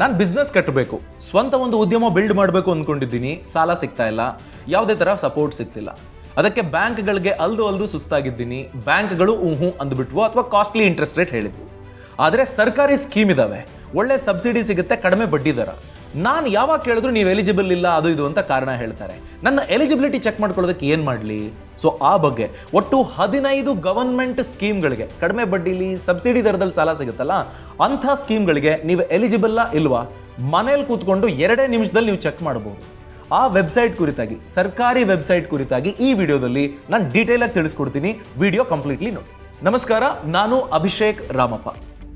ನಾನು ಬಿಸ್ನೆಸ್ ಕಟ್ಟಬೇಕು, ಸ್ವಂತ ಒಂದು ಉದ್ಯಮ ಬಿಲ್ಡ್ ಮಾಡಬೇಕು ಅಂದ್ಕೊಂಡಿದ್ದೀನಿ, ಸಾಲ ಸಿಗ್ತಾ ಇಲ್ಲ, ಯಾವುದೇ ಥರ ಸಪೋರ್ಟ್ ಸಿಗ್ತಿಲ್ಲ. ಅದಕ್ಕೆ ಬ್ಯಾಂಕ್ಗಳಿಗೆ ಅಲ್ದು ಸುಸ್ತಾಗಿದ್ದೀನಿ, ಬ್ಯಾಂಕ್ಗಳು ಅಂದ್ಬಿಟ್ವು ಅಥವಾ ಕಾಸ್ಟ್ಲಿ ಇಂಟ್ರೆಸ್ಟ್ ರೇಟ್ ಹೇಳಿದ್ವು. ಆದರೆ ಸರ್ಕಾರಿ ಸ್ಕೀಮ್ ಇದಾವೆ, ಒಳ್ಳೆ ಸಬ್ಸಿಡಿ ಸಿಗುತ್ತೆ, ಕಡಿಮೆ ಬಡ್ಡಿ ದರ. ನಾನು ಯಾವಾಗ ಕೇಳಿದ್ರು ನೀವು ಎಲಿಜಿಬಲ್ ಇಲ್ಲ ಅದು ಇದು ಅಂತ ಕಾರಣ ಹೇಳ್ತಾರೆ. ನನ್ನ ಎಲಿಜಿಬಿಲಿಟಿ ಚೆಕ್ ಮಾಡ್ಕೊಳ್ಳೋದಕ್ಕೆ ಏನು ಮಾಡಲಿ? ಸೊ ಆ ಬಗ್ಗೆ ಒಟ್ಟು 15 ಗವರ್ಮೆಂಟ್ ಸ್ಕೀಮ್ಗಳಿಗೆ ಕಡಿಮೆ ಬಡ್ಡಿಲಿ ಸಬ್ಸಿಡಿ ದರದಲ್ಲಿ ಸಾಲ ಸಿಗುತ್ತಲ್ಲ, ಅಂಥ ಸ್ಕೀಮ್ಗಳಿಗೆ ನೀವು ಎಲಿಜಿಬಲ್ಲ ಇಲ್ವಾ ಮನೇಲಿ ಕೂತ್ಕೊಂಡು 2 ನಿಮಿಷದಲ್ಲಿ ನೀವು ಚೆಕ್ ಮಾಡಬಹುದು. ಆ ವೆಬ್ಸೈಟ್ ಕುರಿತಾಗಿ, ಸರ್ಕಾರಿ ವೆಬ್ಸೈಟ್ ಕುರಿತಾಗಿ ಈ ವಿಡಿಯೋದಲ್ಲಿ ನಾನು ಡೀಟೇಲ್ ಆಗಿ ತಿಳಿಸ್ಕೊಡ್ತೀನಿ. ವಿಡಿಯೋ ಕಂಪ್ಲೀಟ್ಲಿ ನೋಡಿ. ನಮಸ್ಕಾರ, ನಾನು ಅಭಿಷೇಕ್ ರಾಮಪ್ಪ.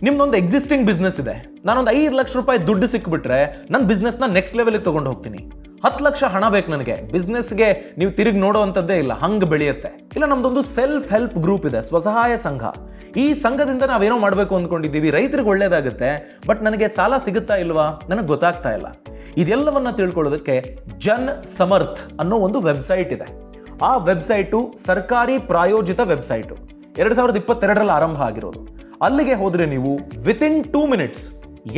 ನಿಮ್ದೊಂದು ಎಕ್ಸಿಸ್ಟಿಂಗ್ ಬಿಸ್ನೆಸ್ ಇದೆ, ನಾನೊಂದು 5 ಲಕ್ಷ ರೂಪಾಯಿ ದುಡ್ಡು ಸಿಕ್ಬಿಟ್ರೆ ನನ್ನ ಬಿಸ್ನೆಸ್ನ ನೆಕ್ಸ್ಟ್ ಲೆವೆಲ್ಗೆ ತಗೊಂಡು ಹೋಗ್ತೀನಿ. 10 ಲಕ್ಷ ಹಣ ಬೇಕು ನನಗೆ, ಬಿಸ್ನೆಸ್ಗೆ ನೀವು ತಿರುಗಿ ನೋಡೋವಂಥದ್ದೇ ಇಲ್ಲ, ಹಂಗೆ ಬೆಳೆಯುತ್ತೆ. ಇಲ್ಲ, ನಮ್ದೊಂದು ಸೆಲ್ಫ್ ಹೆಲ್ಪ್ ಗ್ರೂಪ್ ಇದೆ, ಸ್ವಸಹಾಯ ಸಂಘ. ಈ ಸಂಘದಿಂದ ನಾವೇನೋ ಮಾಡಬೇಕು ಅಂದ್ಕೊಂಡಿದ್ದೀವಿ, ರೈತರಿಗೆ ಒಳ್ಳೇದಾಗುತ್ತೆ, ಬಟ್ ನನಗೆ ಸಾಲ ಸಿಗುತ್ತಾ ಇಲ್ವಾ ನನಗೆ ಗೊತ್ತಾಗ್ತಾ ಇಲ್ಲ. ಇದೆಲ್ಲವನ್ನ ತಿಳ್ಕೊಳ್ಳೋದಕ್ಕೆ ಜನ್ ಸಮರ್ಥ್ ಅನ್ನೋ ಒಂದು ವೆಬ್ಸೈಟ್ ಇದೆ. ಆ ವೆಬ್ಸೈಟು ಸರ್ಕಾರಿ ಪ್ರಾಯೋಜಿತ ವೆಬ್ಸೈಟು, 2022ರಲ್ಲಿ ಆರಂಭ ಆಗಿರೋದು. ಅಲ್ಲಿಗೆ ಹೋದ್ರೆ ನೀವು ವಿತಿನ್ 2 ಮಿನಿಟ್ಸ್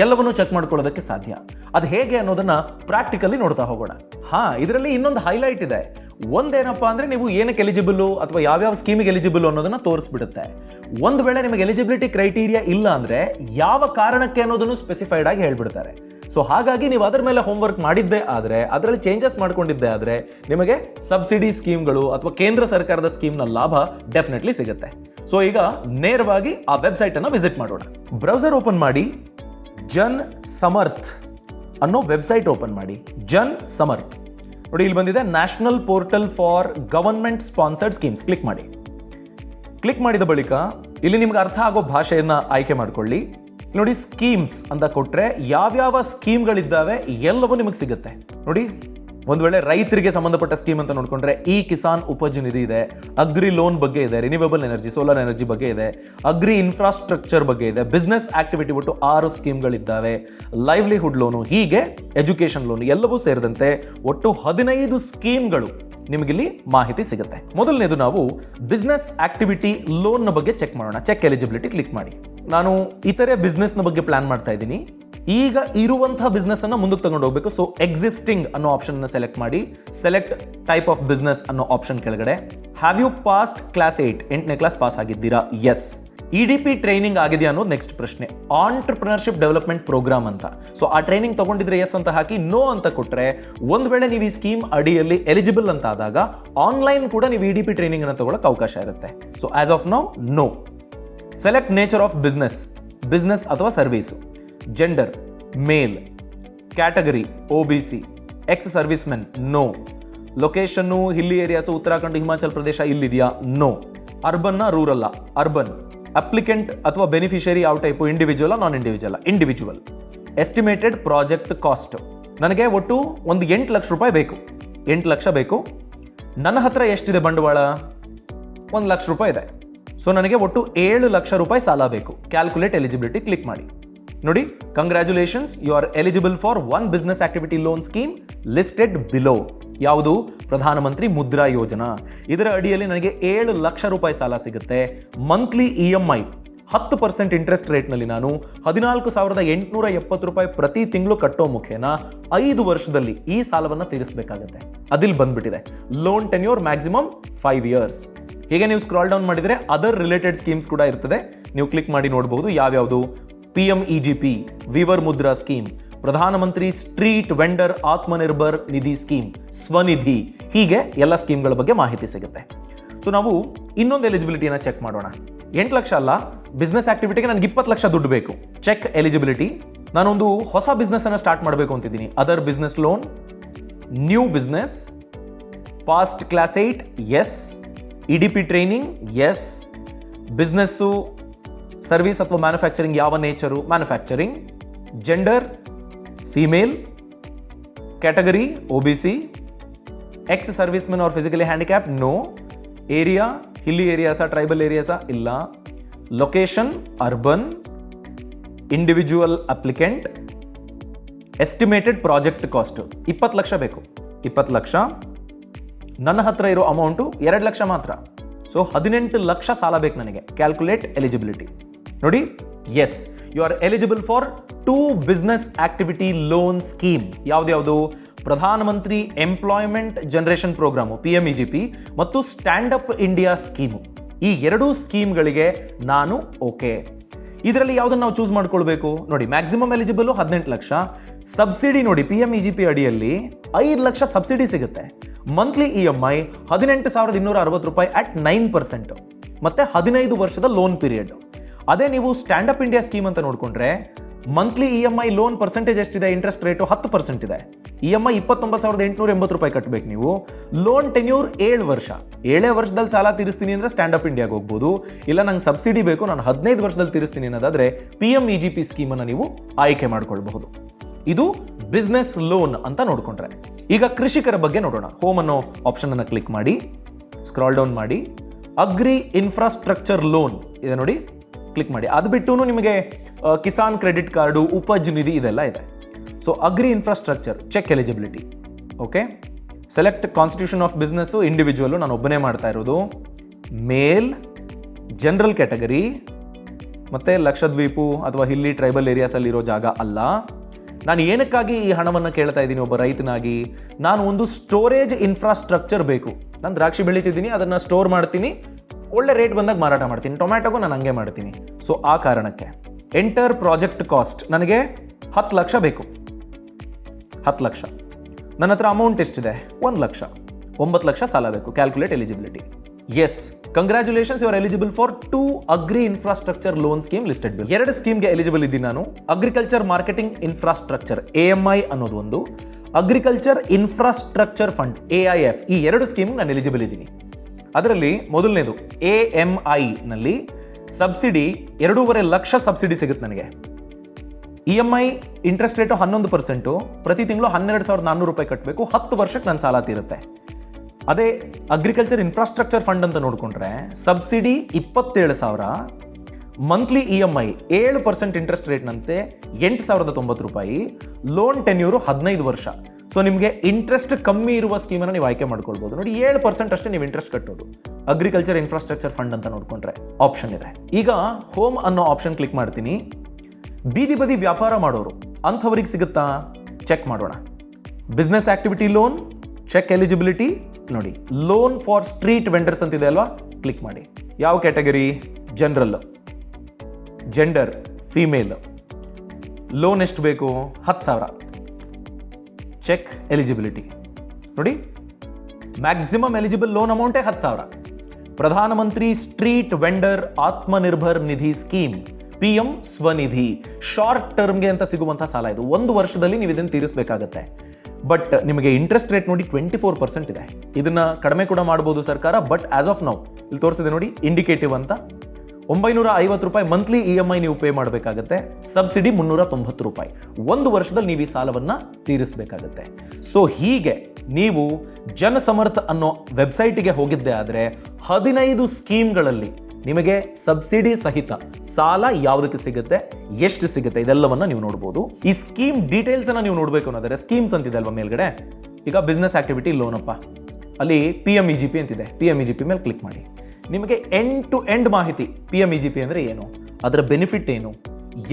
ಎಲ್ಲವನ್ನೂ ಚೆಕ್ ಮಾಡ್ಕೊಳ್ಳೋದಕ್ಕೆ ಸಾಧ್ಯ. ಅದು ಹೇಗೆ ಅನ್ನೋದನ್ನ ಪ್ರಾಕ್ಟಿಕಲಿ ನೋಡ್ತಾ ಹೋಗೋಣ. ಇದರಲ್ಲಿ ಇನ್ನೊಂದು ಹೈಲೈಟ್ ಇದೆ. ಒಂದೇನಪ್ಪ ಅಂದ್ರೆ, ನೀವು ಏನಕ್ಕೆ ಎಲಿಜಿಬಲ್ ಅಥವಾ ಯಾವ್ಯಾವ ಸ್ಕೀಮಿಗೆ ಎಲಿಜಿಬಲ್ ಅನ್ನೋದನ್ನ ತೋರಿಸ್ಬಿಡುತ್ತೆ. ಒಂದು ವೇಳೆ ನಿಮಗೆ ಎಲಿಜಿಬಿಲಿಟಿ ಕ್ರೈಟೀರಿಯಾ ಇಲ್ಲ ಅಂದ್ರೆ ಯಾವ ಕಾರಣಕ್ಕೆ ಅನ್ನೋದನ್ನು ಸ್ಪೆಸಿಫೈಡ್ ಆಗಿ ಹೇಳ್ಬಿಡ್ತಾರೆ. ಸೊ ಹಾಗಾಗಿ ನೀವು ಅದರ ಮೇಲೆ ಹೋಮ್ವರ್ಕ್ ಮಾಡಿದ್ದೇ ಆದರೆ, ಅದರಲ್ಲಿ ಚೇಂಜಸ್ ಮಾಡ್ಕೊಂಡಿದ್ದೇ ಆದರೆ ನಿಮಗೆ ಸಬ್ಸಿಡಿ ಸ್ಕೀಮ್ಗಳು ಅಥವಾ ಕೇಂದ್ರ ಸರ್ಕಾರದ ಸ್ಕೀಮ್ನ ಲಾಭ ಡೆಫಿನೆಟ್ಲಿ ಸಿಗುತ್ತೆ. ಸೊ ಈಗ ನೇರವಾಗಿ ಆ ವೆಬ್ಸೈಟ್ ಅನ್ನು ವಿಸಿಟ್ ಮಾಡೋಣ. ಬ್ರೌಸರ್ ಓಪನ್ ಮಾಡಿ, ಜನ್ ಸಮರ್ಥ್ ಅನ್ನೋ ವೆಬ್ಸೈಟ್ ಓಪನ್ ಮಾಡಿ. ಜನ್ ಸಮರ್ಥ್ ನೋಡಿ, ಇಲ್ಲಿ ಬಂದಿದೆ national portal for government sponsored schemes. Click ಮಾಡಿ. ಕ್ಲಿಕ್ ಮಾಡಿದ ಬಳಿಕ ಇಲ್ಲಿ ನಿಮ್ಗೆ ಅರ್ಥ ಆಗೋ ಭಾಷೆಯನ್ನ ಆಯ್ಕೆ ಮಾಡ್ಕೊಳ್ಳಿ. ನೋಡಿ, ಸ್ಕೀಮ್ಸ್ ಅಂತ ಕೊಟ್ರೆ ಯಾವ್ಯಾವ ಸ್ಕೀಮ್ಗಳಿದ್ದಾವೆ ಎಲ್ಲವೂ ನಿಮಗೆ ಸಿಗುತ್ತೆ. ನೋಡಿ, ಒಂದು ವೇಳೆ ರೈತರಿಗೆ ಸಂಬಂಧಪಟ್ಟ ಸ್ಕೀಮ್ ಅಂತ ನೋಡ್ಕೊಂಡ್ರೆ ಈ ಕಿಸಾನ್ ಉಪಜ್ ನಿಧಿ ಇದೆ, ಅಗ್ರಿ ಲೋನ್ ಬಗ್ಗೆ ಇದೆ, ರಿನ್ಯೂವೇಬಲ್ ಎನರ್ಜಿ ಸೋಲಾರ್ ಎನರ್ಜಿ ಬಗ್ಗೆ ಇದೆ, ಅಗ್ರಿ ಇನ್ಫ್ರಾಸ್ಟ್ರಕ್ಚರ್ ಬಗ್ಗೆ ಇದೆ, ಬಿಸ್ನೆಸ್ ಆಕ್ಟಿವಿಟಿ ಒಟ್ಟು 6 ಸ್ಕೀಮ್ಗಳಿದ್ದಾವೆ, ಲೈವ್ಲಿಹುಡ್ ಲೋನು, ಹೀಗೆ ಎಜುಕೇಶನ್ ಲೋನ್ ಎಲ್ಲವೂ ಸೇರಿದಂತೆ ಒಟ್ಟು 15 ಸ್ಕೀಮ್ಗಳು ನಿಮಗಿಲ್ಲಿ ಮಾಹಿತಿ ಸಿಗುತ್ತೆ. ಮೊದಲನೇದು ನಾವು ಬಿಸ್ನೆಸ್ ಆಕ್ಟಿವಿಟಿ ಲೋನ್ ಬಗ್ಗೆ ಚೆಕ್ ಮಾಡೋಣ. ಚೆಕ್ ಎಲಿಜಿಬಿಲಿಟಿ ಕ್ಲಿಕ್ ಮಾಡಿ. ನಾನು ಇತರೆ ಬಿಸ್ನೆಸ್ ನ ಬಗ್ಗೆ ಪ್ಲಾನ್ ಮಾಡ್ತಾ ಇದ್ದೀನಿ, ಈಗ ಇರುವಂತಹ ಬಿಸ್ನೆಸ್ ಅನ್ನ ಮುಂದಕ್ಕೆ ತಗೊಂಡು ಹೋಗಬೇಕು. ಸೊ ಎಕ್ಸಿಸ್ಟಿಂಗ್ ಅನ್ನೋ ಆಪ್ಷನ್ ಸೆಲೆಕ್ಟ್ ಮಾಡಿ. ಸೆಲೆಕ್ಟ್ ಟೈಪ್ ಆಫ್ ಬಿಸ್ನೆಸ್ ಅನ್ನೋ ಆಪ್ಷನ್ ಕೆಳಗಡೆ ಹ್ಯಾವ್ ಯು ಪಾಸ್ಟ್ ಕ್ಲಾಸ್ 8, 8ನೇ ಕ್ಲಾಸ್ ಪಾಸ್ ಆಗಿದ್ದೀರಾ? ಎಸ್. EDP ಟ್ರೈನಿಂಗ್ ಆಗಿದೆಯಾ ಅನ್ನೋದು ನೆಕ್ಸ್ಟ್ ಪ್ರಶ್ನೆ. ಆಂಟರ್ಪ್ರಿನರ್ಶಿಪ್ ಡೆವಲಪ್ಮೆಂಟ್ ಪ್ರೋಗ್ರಾಮ್ ಅಂತ. ಸೊ ಆ ಟ್ರೈನಿಂಗ್ ತಗೊಂಡಿದ್ರೆ ಎಸ್ ಅಂತ ಹಾಕಿ, ನೋ ಅಂತ ಕೊಟ್ರೆ ಒಂದು ವೇಳೆ ನೀವು ಈ ಸ್ಕೀಮ್ ಅಡಿಯಲ್ಲಿ ಎಲಿಜಿಬಲ್ ಅಂತ ಆದಾಗ ಆನ್ಲೈನ್ ಕೂಡ ನೀವು EDP ಟ್ರೈನಿಂಗ್ ಅನ್ನು ತಗೊಳ್ಳೋಕೆ ಅವಕಾಶ ಇರುತ್ತೆ. So as of now no. Select nature of business, business ಅಥವಾ service. Gender male, category OBC, ex service men, no. ಲೊಕೇಶನ್ನು ಹಿಲ್ಲಿ ಏರಿಯಾಸು, ಉತ್ತರಾಖಂಡ್ ಹಿಮಾಚಲ್ ಪ್ರದೇಶ ಇಲ್ಲಿದೆಯಾ? ನೋ. ಅರ್ಬನ್ನ ರೂರಲ್ಲ? ಅರ್ಬನ್. ಅಪ್ಲಿಕೆಂಟ್ ಅಥವಾ ಬೆನಿಫಿಷರಿ ಯಾವ type? Individual, non individual? Individual. Estimated project cost, ನನಗೆ ಒಟ್ಟು ಒಂದು 8 ಲಕ್ಷ ರೂಪಾಯಿ ಬೇಕು, 8 ಲಕ್ಷ ಬೇಕು. ನನ್ನ ಹತ್ರ ಎಷ್ಟಿದೆ ಬಂಡವಾಳ? 1 ಲಕ್ಷ ರೂಪಾಯಿ ಇದೆ. ಸೊ ನನಗೆ ಒಟ್ಟು 7 ಲಕ್ಷ ರೂಪಾಯಿ ಸಾಲ ಬೇಕು. ಕ್ಯಾಲ್ಕುಲೇಟ್ ಎಲಿಜಿಬಿಲಿಟಿ ಕ್ಲಿಕ್ ಮಾಡಿ. ನೋಡಿ, congratulations, you are eligible for 1 business activity loan scheme listed below. ಯಾವುದು? ಪ್ರಧಾನಮಂತ್ರಿ ಮುದ್ರಾ ಯೋಜನಾ. ಇದರ ಅಡಿಯಲ್ಲಿ ನನಗೆ 7 ಲಕ್ಷ ರೂಪಾಯಿ ಸಾಲ ಸಿಗುತ್ತೆ. ಮಂತ್ಲಿ EMI 10% ಇಂಟ್ರೆಸ್ಟ್ ರೇಟ್ನಲ್ಲಿ ನಾನು 14,870 ರೂಪಾಯಿ ಪ್ರತಿ ತಿಂಗಳು ಕಟ್ಟೋ ಮುಖೇನ 5 ವರ್ಷದಲ್ಲಿ ಈ ಸಾಲವನ್ನು ತೀರಿಸಬೇಕಾಗುತ್ತೆ. ಅದಿಲ್ಲಿ ಬಂದ್ಬಿಟ್ಟಿದೆ. Loan tenure maximum 5 years. ಹೀಗೆ ನೀವು ಸ್ಕ್ರಾಲ್ ಡೌನ್ ಮಾಡಿದರೆ ಅದರ್ ರಿಲೇಟೆಡ್ ಸ್ಕೀಮ್ಸ್ ಕೂಡ ಇರ್ತದೆ, ನೀವು ಕ್ಲಿಕ್ ಮಾಡಿ ನೋಡಬಹುದು. ಯಾವ್ಯಾವುದು? PMEGP, ವಿವರ್ ಮುದ್ರಾ ಸ್ಕೀಮ್, ಪ್ರಧಾನಮಂತ್ರಿ street vendor Atmanirbhar Nidhi scheme, Svanidhi, ಹೀಗೆ ಎಲ್ಲ ಸ್ಕೀಮ್ಗಳ ಬಗ್ಗೆ ಮಾಹಿತಿ ಸಿಗುತ್ತೆ. ಸೊ ನಾವು ಇನ್ನೊಂದು ಎಲಿಜಿಬಿಲಿಟಿನ ಚೆಕ್ ಮಾಡೋಣ. 8 ಲಕ್ಷ ಅಲ್ಲ, ಬಿಸ್ನೆಸ್ ಆಕ್ಟಿವಿಟಿಗೆ ನನಗೆ 20 ಲಕ್ಷ ದುಡ್ಡು ಬೇಕು. Check eligibility. ನಾನೊಂದು ಹೊಸ ಬಿಸ್ನೆಸ್ ಅನ್ನು ಸ್ಟಾರ್ಟ್ ಮಾಡಬೇಕು ಅಂತಿದ್ದೀನಿ. Other business loan, new business, past class 8, yes. EDP training, yes. Business service ಅಥವಾ ಮ್ಯಾನುಫ್ಯಾಕ್ಚರಿಂಗ್ ಯಾವ nature? Manufacturing. Gender female, category OBC, ex service men or physically handicap, no. Area hilly areas, tribal areas? ಇಲ್ಲ. Location urban. Individual applicant. Estimated project cost 20 lakh ಬೇಕು. 20 ಲಕ್ಷ. ನನ್ನ ಹತ್ರ ಇರೋ amount 2 lakh ಮಾತ್ರ. So 18 lakh ಸಾಲ ಬೇಕು ನನಗೆ. Calculate eligibility. ನೋಡಿ, yes, you are eligible for 2 business activity loan scheme. ಯಾವ್ದು? Pradhan Mantri employment generation programme PMEGP ಮತ್ತು ಸ್ಟ್ಯಾಂಡ್ ಅಪ್ ಇಂಡಿಯಾ ಸ್ಕೀಮು. ಈ 2 ಸ್ಕೀಮ್ಗಳಿಗೆ ನಾನು ಓಕೆ. ಇದರಲ್ಲಿ ಯಾವ್ದನ್ನು ನಾವು ಚೂಸ್ ಮಾಡ್ಕೊಳ್ಬೇಕು ನೋಡಿ. Maximum eligible 18 lakh. ಸಬ್ಸಿಡಿ ನೋಡಿ, PMEGP ಅಡಿಯಲ್ಲಿ 5 ಲಕ್ಷ ಸಬ್ಸಿಡಿ ಸಿಗುತ್ತೆ. ಮಂತ್ಲಿ EMI 18,260 ರೂಪಾಯಿ ಅಟ್ 9%, ಮತ್ತೆ 15 ವರ್ಷದ ಲೋನ್ ಪೀರಿಯಡ್. ಅದೇ ನೀವು ಸ್ಟ್ಯಾಂಡ್ ಅಪ್ ಇಂಡಿಯಾ ಸ್ಕೀಮ್ ಅಂತ ನೋಡ್ಕೊಂಡ್ರೆ ಮಂತ್ಲಿ EMI ಲೋನ್ ಪರ್ಸೆಂಟೇಜ್ ಎಷ್ಟಿದೆ? ಇಂಟ್ರೆಸ್ಟ್ ರೇಟು 10% ಇದೆ. EMI 29,880 ರೂಪಾಯಿ ಕಟ್ಟಬೇಕು ನೀವು. ಲೋನ್ ಟೆನ್ಯೂರ್ 7 ವರ್ಷ. 7 ವರ್ಷದಲ್ಲಿ ಸಾಲ ತೀರಿಸ್ತೀನಿ ಅಂದ್ರೆ ಸ್ಟ್ಯಾಂಡ್ ಅಪ್ ಇಂಡಿಯಾಗೆ ಹೋಗ್ಬೋದು. ಇಲ್ಲ ನಂಗೆ ಸಬ್ಸಿಡಿ ಬೇಕು, ನಾನು 15 ವರ್ಷದಲ್ಲಿ ತೀರಿಸ್ತೀನಿ ಅನ್ನೋದಾದ್ರೆ PMEGP ಸ್ಕೀಮನ್ನು ನೀವು ಆಯ್ಕೆ ಮಾಡ್ಕೊಳ್ಬಹುದು. ಇದು ಬಿಸ್ನೆಸ್ ಲೋನ್ ಅಂತ ನೋಡ್ಕೊಂಡ್ರೆ. ಈಗ ಕೃಷಿಕರ ಬಗ್ಗೆ ನೋಡೋಣ. ಹೋಮ್ ಅನ್ನೋ ಆಪ್ಷನ್ ಅನ್ನು ಕ್ಲಿಕ್ ಮಾಡಿ, ಸ್ಕ್ರಾಲ್ ಡೌನ್ ಮಾಡಿ, ಅಗ್ರಿ ಇನ್ಫ್ರಾಸ್ಟ್ರಕ್ಚರ್ ಲೋನ್ ಇದೆ ನೋಡಿ, ಕ್ಲಿಕ್ ಮಾಡಿ. ಅದು ಬಿಟ್ಟು ನಿಮಗೆ ಕಿಸಾನ್ ಕ್ರೆಡಿಟ್ ಕಾರ್ಡು, ಉಪಜ್ ನಿಧಿ ಇದೆಲ್ಲ ಇದೆ. So agri infrastructure, check eligibility. Okay, select constitution of business, individual ನಾನು ಒಬ್ಬನೇ ಮಾಡ್ತಾ ಇರೋದು. ಮೇಲ್, ಜನರಲ್ ಕ್ಯಾಟಗರಿ, ಮತ್ತೆ ಲಕ್ಷದ್ವೀಪು ಅಥವಾ ಹಿಲ್ಲಿ ಟ್ರೈಬಲ್ ಏರಿಯಾಸಲ್ಲಿ ಇರೋ ಜಾಗ ಅಲ್ಲ. ನಾನು ಏನಕ್ಕಾಗಿ ಈ ಹಣವನ್ನು ಕೇಳ್ತಾ ಇದ್ದೀನಿ ಒಬ್ಬ ರೈತನಾಗಿ? ನಾನು ಒಂದು ಸ್ಟೋರೇಜ್ ಇನ್ಫ್ರಾಸ್ಟ್ರಕ್ಚರ್ ಬೇಕು. ನಾನು ದ್ರಾಕ್ಷಿ ಬೆಳಿತಿದ್ದೀನಿ, ಅದನ್ನು ಸ್ಟೋರ್ ಮಾಡ್ತೀನಿ, ಒಳ್ಳೆ ರೇಟ್ ಬಂದಾಗ ಮಾರಾಟ ಮಾಡ್ತೀನಿ. ಟೊಮ್ಯಾಟೋಗೂ ನಾನು ಹಂಗೆ ಮಾಡ್ತೀನಿ. ಸೊ ಆ ಕಾರಣಕ್ಕೆ ಎಂಟರ್ ಪ್ರಾಜೆಕ್ಟ್ ಕಾಸ್ಟ್, ನನಗೆ 10 ಲಕ್ಷ ಬೇಕು. 10 ಲಕ್ಷ. ನನ್ನ ಹತ್ರ ಅಮೌಂಟ್ ಎಷ್ಟಿದೆ? 1 ಲಕ್ಷ. 9 ಲಕ್ಷ ಸಾಲ ಬೇಕು. Calculate eligibility. Yes, congratulations, you are eligible for 2 agri infrastructure loan scheme listed below. 2 ಸ್ಕೀಮ್ಗೆ ಎಲಿಜಿಬಲ್ ಇದ್ದೀನಿ ನಾನು. ಅಗ್ರಿಕಲ್ಚರ್ ಮಾರ್ಕೆಟಿಂಗ್ ಇನ್ಫ್ರಾಸ್ಟ್ರಕ್ಚರ್ AMI ಅನ್ನೋದು ಒಂದು, ಅಗ್ರಿಕಲ್ಚರ್ ಇನ್ಫ್ರಾಸ್ಟ್ರಕ್ಚರ್ ಫಂಡ್ AIF, ಈ 2 ಸ್ಕೀಮ್ ನಾನು ಎಲಿಜಿಬಲ್ ಇದ್ದೀನಿ. ಅದರಲ್ಲಿ ಮೊದಲನೇದು AMI ನಲ್ಲಿ ಸಬ್ಸಿಡಿ 2.5 ಲಕ್ಷ ಸಬ್ಸಿಡಿ ಸಿಗುತ್ತೆ ನನಗೆ. EMI ಇಂಟ್ರೆಸ್ಟ್ ರೇಟು 11%, ಪ್ರತಿ ತಿಂಗಳು 12,400 ರೂಪಾಯಿ ಕಟ್ಟಬೇಕು. 10 ವರ್ಷಕ್ಕೆ ನನ್ನ ಸಾಲ ತೀರುತ್ತೆ. ಅದೇ ಅಗ್ರಿಕಲ್ಚರ್ ಇನ್ಫ್ರಾಸ್ಟ್ರಕ್ಚರ್ ಫಂಡ್ ಅಂತ ನೋಡಿಕೊಂಡ್ರೆ ಸಬ್ಸಿಡಿ 27,000, ಮಂತ್ಲಿ EMI 7% ಇಂಟ್ರೆಸ್ಟ್ ರೇಟ್ನಂತೆ 8,090 ರೂಪಾಯಿ, ಲೋನ್ ಟೆನ್ಯೂರು 15 ವರ್ಷ. ಸೊ ನಿಮಗೆ ಇಂಟ್ರೆಸ್ಟ್ ಕಮ್ಮಿ ಇರುವ ಸ್ಕೀಮನ್ನು ನೀವು ಆಯ್ಕೆ ಮಾಡ್ಕೊಳ್ಬೋದು. ನೋಡಿ, 7% ಅಷ್ಟೇ ನೀವು ಇಂಟ್ರೆಸ್ಟ್ ಕಟ್ಟೋದು. ಅಗ್ರಿಕಲ್ಚರ್ ಇನ್ಫ್ರಾಸ್ಟ್ರಕ್ಚರ್ ಫಂಡ್ ಅಂತ ನೋಡ್ಕೊಂಡ್ರೆ ಆಪ್ಷನ್ ಇದೆ. ಈಗ ಹೋಮ್ ಅನ್ನೋ ಆಪ್ಷನ್ ಕ್ಲಿಕ್ ಮಾಡ್ತೀನಿ. ಬೀದಿ ಬದಿ ವ್ಯಾಪಾರ ಮಾಡೋರು ಅಂಥವ್ರಿಗೆ ಸಿಗುತ್ತಾ? ಚೆಕ್ ಮಾಡೋಣ. Business activity loan, check eligibility ನೋಡಿ. ಲೋನ್ ಫಾರ್ ಸ್ಟ್ರೀಟ್ ವೆಂಡರ್ಸ್ ಅಂತಿದೆ ಅಲ್ವಾ, ಕ್ಲಿಕ್ ಮಾಡಿ. ಯಾವ category? General. Gender female. Loan ಎಷ್ಟು ಬೇಕು? 10,000. ಚೆಕ್ ಎಲಿಜಿಬಿಲಿಟಿ ನೋಡಿ. ಮ್ಯಾಕ್ಸಿಮಮ್ ಎಲಿಜಿಬಲ್ ಲೋನ್ ಅಮೌಂಟೇ 10,000. Pradhan Mantri street vendor Atmanirbhar Nidhi scheme, PM Svanidhi, short ಟರ್ಮ್ಗೆ ಅಂತ ಸಿಗುವಂತಹ ಸಾಲ ಇದು. 1 ವರ್ಷದಲ್ಲಿ ನೀವು ಇದನ್ನು ತೀರಿಸಬೇಕಾಗತ್ತೆ. ಬಟ್ ನಿಮಗೆ ಇಂಟ್ರೆಸ್ಟ್ ರೇಟ್ ನೋಡಿ 24% ಇದೆ. ಇದನ್ನ ಕಡಿಮೆ ಕೂಡ ಮಾಡಬಹುದು ಸರ್ಕಾರ. ಬಟ್ ಆಸ್ ಆಫ್ ನೌ ಇಲ್ಲಿ ತೋರಿಸಿದೆ ನೋಡಿ, ಇಂಡಿಕೇಟಿವ್ ಅಂತ 950 ರೂಪಾಯಿ ಮಂತ್ಲಿ EMI ನೀವು ಪೇ ಮಾಡಬೇಕಾಗತ್ತೆ. ಸಬ್ಸಿಡಿ 390 ರೂಪಾಯಿ. 1 ವರ್ಷದಲ್ಲಿ ನೀವು ಈ ಸಾಲವನ್ನ ತೀರಿಸಬೇಕಾಗತ್ತೆ. ಸೊ ಹೀಗೆ ನೀವು ಜನಸಮರ್ಥ ಅನ್ನೋ ವೆಬ್ಸೈಟ್ಗೆ ಹೋಗಿದ್ದೆ ಆದರೆ 15 ಸ್ಕೀಮ್ಗಳಲ್ಲಿ ನಿಮಗೆ ಸಬ್ಸಿಡಿ ಸಹಿತ ಸಾಲ ಯಾವುದಕ್ಕೆ ಸಿಗುತ್ತೆ, ಎಷ್ಟು ಸಿಗುತ್ತೆ, ಇದೆಲ್ಲವನ್ನ ನೀವು ನೋಡಬಹುದು. ಈ ಸ್ಕೀಮ್ ಡೀಟೇಲ್ಸ್ ಅನ್ನ ನೀವು ನೋಡಬೇಕು ಅನ್ನೋದಾದ್ರೆ ಸ್ಕೀಮ್ಸ್ ಅಂತಿದೆ ಅಲ್ವಾ ಮೇಲ್ಗಡೆ, ಈಗ ಬಿಸ್ನೆಸ್ ಆಕ್ಟಿವಿಟಿ ಲೋನ್ ಅಪ್ಪ, ಅಲ್ಲಿ PMEGP ಅಂತಿದೆ. PMEGP ಮೇಲೆ ಕ್ಲಿಕ್ ಮಾಡಿ. ನಿಮಗೆ ಎಂಡ್ ಟು ಎಂಡ್ ಮಾಹಿತಿ, PMEGP ಅಂದರೆ ಏನು, ಅದರ ಬೆನಿಫಿಟ್ ಏನು,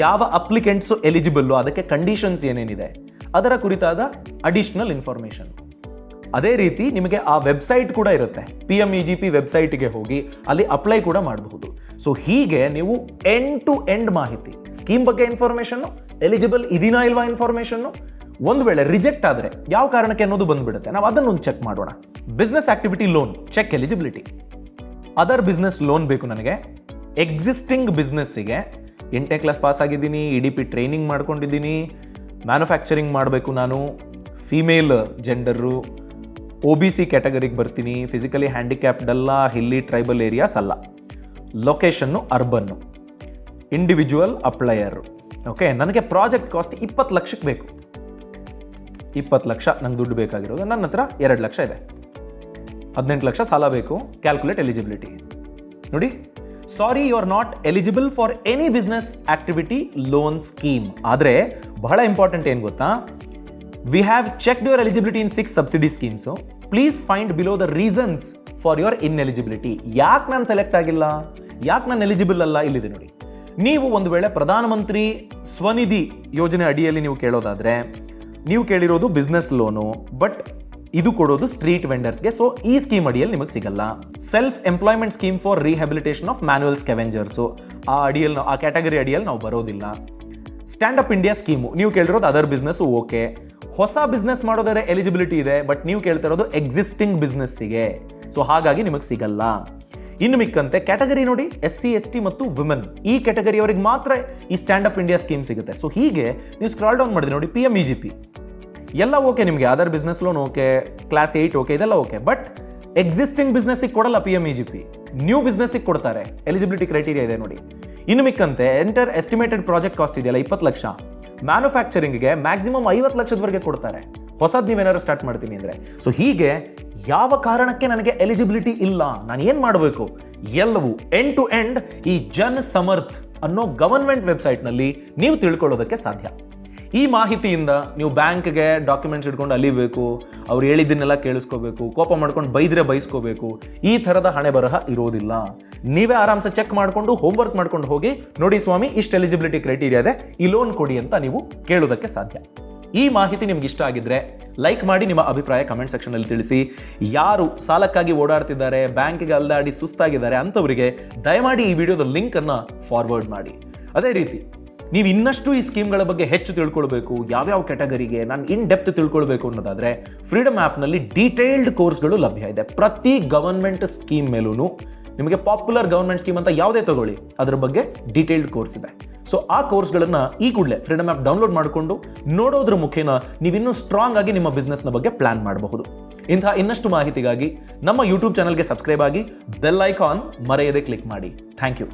ಯಾವ ಅಪ್ಲಿಕೆಂಟ್ಸು ಎಲಿಜಿಬಲ್ಲು, ಅದಕ್ಕೆ ಕಂಡೀಷನ್ಸ್ ಏನೇನಿದೆ, ಅದರ ಕುರಿತಾದ ಅಡಿಷನಲ್ ಇನ್ಫಾರ್ಮೇಷನ್. ಅದೇ ರೀತಿ ನಿಮಗೆ ಆ ವೆಬ್ಸೈಟ್ ಕೂಡ ಇರುತ್ತೆ. PMEGP ವೆಬ್ಸೈಟ್ಗೆ ಹೋಗಿ ಅಲ್ಲಿ ಅಪ್ಲೈ ಕೂಡ ಮಾಡಬಹುದು. ಸೊ ಹೀಗೆ ನೀವು ಎಂಡ್ ಟು ಎಂಡ್ ಮಾಹಿತಿ, ಸ್ಕೀಮ್ ಬಗ್ಗೆ ಇನ್ಫಾರ್ಮೇಷನ್ನು, ಎಲಿಜಿಬಲ್ ಇದೀನಾ ಇಲ್ವಾ ಇನ್ಫಾರ್ಮೇಷನ್ನು, ಒಂದು ವೇಳೆ ರಿಜೆಕ್ಟ್ ಆದರೆ ಯಾವ ಕಾರಣಕ್ಕೆ ಅನ್ನೋದು ಬಂದ್ಬಿಡುತ್ತೆ. ನಾವು ಅದನ್ನು ಚೆಕ್ ಮಾಡೋಣ. Business activity loan, check eligibility. Other business loan ಬೇಕು ನನಗೆ. ಎಕ್ಸಿಸ್ಟಿಂಗ್ ಬಿಸ್ನೆಸ್ಸಿಗೆ 8ನೇ ಕ್ಲಾಸ್ ಪಾಸ್ ಆಗಿದ್ದೀನಿ, EDP ಟ್ರೈನಿಂಗ್ ಮಾಡ್ಕೊಂಡಿದ್ದೀನಿ, ಮ್ಯಾನುಫ್ಯಾಕ್ಚರಿಂಗ್ ಮಾಡಬೇಕು ನಾನು, ಫೀಮೇಲ್ ಜೆಂಡರು, OBC ಕ್ಯಾಟಗರಿಗೆ ಬರ್ತೀನಿ, ಫಿಸಿಕಲಿ ಹ್ಯಾಂಡಿಕ್ಯಾಪ್ಡ್ ಅಲ್ಲ, ಹಿಲ್ಲಿ ಟ್ರೈಬಲ್ ಏರಿಯಾಸ್ ಅಲ್ಲ, ಲೊಕೇಶನ್ನು ಅರ್ಬನ್ನು, ಇಂಡಿವಿಜುವಲ್ ಅಪ್ಲೈಯರು. ಓಕೆ, ನನಗೆ ಪ್ರಾಜೆಕ್ಟ್ ಕಾಸ್ಟ್ 20 ಲಕ್ಷಕ್ಕೆ ಬೇಕು. 20 ಲಕ್ಷ ನಂಗೆ ದುಡ್ಡು ಬೇಕಾಗಿರೋದು. ನನ್ನ ಹತ್ರ 2 ಲಕ್ಷ ಇದೆ. 18 ಲಕ್ಷ ಸಾಲ ಬೇಕು. ಕ್ಯಾಲ್ಕುಲೇಟ್ ಎಲಿಜಿಬಿಲಿಟಿ ನೋಡಿ. Sorry, you are not eligible for any business activity loan scheme. ಆದರೆ ಬಹಳ ಇಂಪಾರ್ಟೆಂಟ್ ಏನು ಗೊತ್ತಾ, we have checked your eligibility in 6 subsidy schemes. Please find below the reasons for your ineligibility. ಯಾಕೆ ನಾನು ಸೆಲೆಕ್ಟ್ ಆಗಿಲ್ಲ, ಯಾಕೆ ನಾನು ಎಲಿಜಿಬಲ್ ಅಲ್ಲ, ಇಲ್ಲಿದೆ ನೋಡಿ. ನೀವು ಒಂದು ವೇಳೆ ಪ್ರಧಾನಮಂತ್ರಿ ಸ್ವನಿಧಿ ಯೋಜನೆ ಅಡಿಯಲ್ಲಿ ನೀವು ಕೇಳೋದಾದ್ರೆ ನೀವು ಕೇಳಿರೋದು ಬಿಸ್ನೆಸ್ ಲೋನು, ಬಟ್ ಇದು ಕೊಡೋದು ಸ್ಟ್ರೀಟ್ ವೆಂಡರ್ಸ್ಗೆ. ಸೊ ಈ ಸ್ಕೀಮ್ ಅಡಿಯಲ್ಲಿ ನಿಮಗೆ ಸಿಗಲ್ಲ. Self employment scheme for rehabilitation of manual scavengers, ಆ ಕ್ಯಾಟಗರಿ ಅಡಿಯಲ್ಲಿ ನಾವು ಬರೋದಿಲ್ಲ. ಸ್ಟ್ಯಾಂಡ್ ಅಪ್ ಇಂಡಿಯಾ ಸ್ಕೀಮು ನೀವು ಕೇಳಿರೋದು ಅದರ್ ಬಿಸ್ನೆಸ್, ಓಕೆ. ಹೊಸ ಬಿಸ್ನೆಸ್ ಮಾಡೋದಾದ್ರೆ ಎಲಿಜಿಬಿಲಿಟಿ ಇದೆ, ಬಟ್ ನೀವು ಕೇಳ್ತಾ ಇರೋದು ಎಕ್ಸಿಸ್ಟಿಂಗ್ ಬಿಸ್ನೆಸ್ಸಿಗೆ, ಸೊ ಹಾಗಾಗಿ ನಿಮಗೆ ಸಿಗಲ್ಲ. ಇನ್ನು ಮಿಕ್ಕಂತೆ ಕ್ಯಾಟಗರಿ ನೋಡಿ, SC ST ಮತ್ತು ವುಮೆನ್, ಈ ಕ್ಯಾಟಗರಿಯವರಿಗೆ ಮಾತ್ರ ಈ ಸ್ಟ್ಯಾಂಡ್ ಅಪ್ ಇಂಡಿಯಾ ಸ್ಕೀಮ್ ಸಿಗುತ್ತೆ. ಸೊ ಹೀಗೆ ನೀವು ಸ್ಕ್ರಾಲ್ ಡೌನ್ ಮಾಡಿದ್ರೆ ನೋಡಿ, PMEGP ಎಲ್ಲ ಓಕೆ ನಿಮಗೆ, other business loan okay, class 8 okay, ಇದೆಲ್ಲ ಓಕೆ. ಬಟ್ ಎಕ್ಸಿಸ್ಟಿಂಗ್ ಬಿಸ್ನೆಸ್ಸಿಗೆ ಕೊಡಲ್ಲ PMEGP, ನ್ಯೂ ಬಿಸ್ನೆಸ್ಸಿಗೆ ಕೊಡ್ತಾರೆ. ಎಲಿಜಿಬಿಲಿಟಿ ಕ್ರೈಟೀರಿಯಾ ಇದೆ ನೋಡಿ. ಇನ್ನು ಮಿಕ್ಕಂತೆ ಎಂಟರ್ ಎಸ್ಟಿಮೇಟೆಡ್ ಪ್ರಾಜೆಕ್ಟ್ ಕಾಸ್ಟ್ ಇದೆಯಲ್ಲ 20 ಲಕ್ಷ, ಮ್ಯಾನುಫ್ಯಾಕ್ಚರಿಂಗ್ಗೆ ಮ್ಯಾಕ್ಸಿಮಮ್ 50 ಲಕ್ಷದವರೆಗೆ ಕೊಡ್ತಾರೆ, ಹೊಸದು ನೀವೇನಾದ್ರು ಸ್ಟಾರ್ಟ್ ಮಾಡ್ತೀನಿ ಅಂದರೆ. ಸೊ ಹೀಗೆ ಯಾವ ಕಾರಣಕ್ಕೆ ನನಗೆ ಎಲಿಜಿಬಿಲಿಟಿ ಇಲ್ಲ, ನಾನು ಏನು ಮಾಡಬೇಕು, ಎಲ್ಲವೂ ಎಂಡ್ ಟು ಎಂಡ್ ಈ ಜನ್ ಸಮರ್ಥ್ ಅನ್ನೋ ಗವರ್ಮೆಂಟ್ ವೆಬ್ಸೈಟ್ನಲ್ಲಿ ನೀವು ತಿಳ್ಕೊಳ್ಳೋದಕ್ಕೆ ಸಾಧ್ಯ. ಈ ಮಾಹಿತಿಯಿಂದ ನೀವು ಬ್ಯಾಂಕ್ಗೆ ಡಾಕ್ಯುಮೆಂಟ್ಸ್ ಇಟ್ಕೊಂಡು ಅಲಿಬೇಕು, ಅವ್ರು ಹೇಳಿದ್ದನ್ನೆಲ್ಲ ಕೇಳಿಸ್ಕೋಬೇಕು, ಕೋಪ ಮಾಡ್ಕೊಂಡು ಬೈದ್ರೆ ಬೈಸ್ಕೋಬೇಕು, ಈ ಥರದ ಹಣೆ ಬರಹ ಇರೋದಿಲ್ಲ. ನೀವೇ ಆರಾಮ್ಸೆ ಚೆಕ್ ಮಾಡಿಕೊಂಡು ಹೋಮ್ವರ್ಕ್ ಮಾಡ್ಕೊಂಡು ಹೋಗಿ, ನೋಡಿ ಸ್ವಾಮಿ ಇಷ್ಟು ಎಲಿಜಿಬಿಲಿಟಿ ಕ್ರೈಟೀರಿಯಾ ಇದೆ, ಈ ಲೋನ್ ಕೊಡಿ ಅಂತ ನೀವು ಕೇಳೋದಕ್ಕೆ ಸಾಧ್ಯ. ಈ ಮಾಹಿತಿ ನಿಮ್ಗೆ ಇಷ್ಟ ಆಗಿದ್ರೆ ಲೈಕ್ ಮಾಡಿ, ನಿಮ್ಮ ಅಭಿಪ್ರಾಯ ಕಮೆಂಟ್ ಸೆಕ್ಷನಲ್ಲಿ ತಿಳಿಸಿ. ಯಾರು ಸಾಲಕ್ಕಾಗಿ ಓಡಾಡ್ತಿದ್ದಾರೆ, ಬ್ಯಾಂಕ್ಗೆ ಅಲ್ದಾಡಿ ಸುಸ್ತಾಗಿದ್ದಾರೆ ಅಂಥವರಿಗೆ ದಯಮಾಡಿ ಈ ವಿಡಿಯೋದ ಲಿಂಕನ್ನು ಫಾರ್ವರ್ಡ್ ಮಾಡಿ. ಅದೇ ರೀತಿ ನೀವು ಇನ್ನಷ್ಟು ಈ ಸ್ಕೀಮ್ಗಳ ಬಗ್ಗೆ ಹೆಚ್ಚು ತಿಳ್ಕೊಳ್ಬೇಕು, ಯಾವ್ಯಾವ ಕ್ಯಾಟಗರಿಗೆ ನಾನು ಇನ್ ಡೆಪ್ತ್ ತಿಳ್ಕೊಳ್ಬೇಕು ಅನ್ನೋದಾದರೆ ಫ್ರೀಡಮ್ ಆ್ಯಪ್ನಲ್ಲಿ ಡೀಟೇಲ್ಡ್ ಕೋರ್ಸ್ಗಳು ಲಭ್ಯ ಇದೆ. ಪ್ರತಿ ಗವರ್ಮೆಂಟ್ ಸ್ಕೀಮ್ ಮೇಲೂ ನಿಮಗೆ ಪಾಪ್ಯುಲರ್ ಗವರ್ಮೆಂಟ್ ಸ್ಕೀಮ್ ಅಂತ ಯಾವುದೇ ತಗೊಳ್ಳಿ, ಅದರ ಬಗ್ಗೆ ಡೀಟೇಲ್ಡ್ ಕೋರ್ಸ್ ಇದೆ. ಸೊ ಆ ಕೋರ್ಸ್ಗಳನ್ನು ಈ ಕೂಡಲೇ ಫ್ರೀಡಮ್ ಆ್ಯಪ್ ಡೌನ್ಲೋಡ್ ಮಾಡಿಕೊಂಡು ನೋಡೋದ್ರ ಮುಖೇನ ನೀವಿನ್ನೂ ಸ್ಟ್ರಾಂಗ್ ಆಗಿ ನಿಮ್ಮ ಬಿಸ್ನೆಸ್ನ ಬಗ್ಗೆ ಪ್ಲಾನ್ ಮಾಡಬಹುದು. ಇಂತಹ ಇನ್ನಷ್ಟು ಮಾಹಿತಿಗಾಗಿ ನಮ್ಮ ಯೂಟ್ಯೂಬ್ ಚಾನಲ್ಗೆ ಸಬ್ಸ್ಕ್ರೈಬ್ ಆಗಿ, ಬೆಲ್ ಐಕಾನ್ ಮರೆಯದೆ ಕ್ಲಿಕ್ ಮಾಡಿ. Thank you.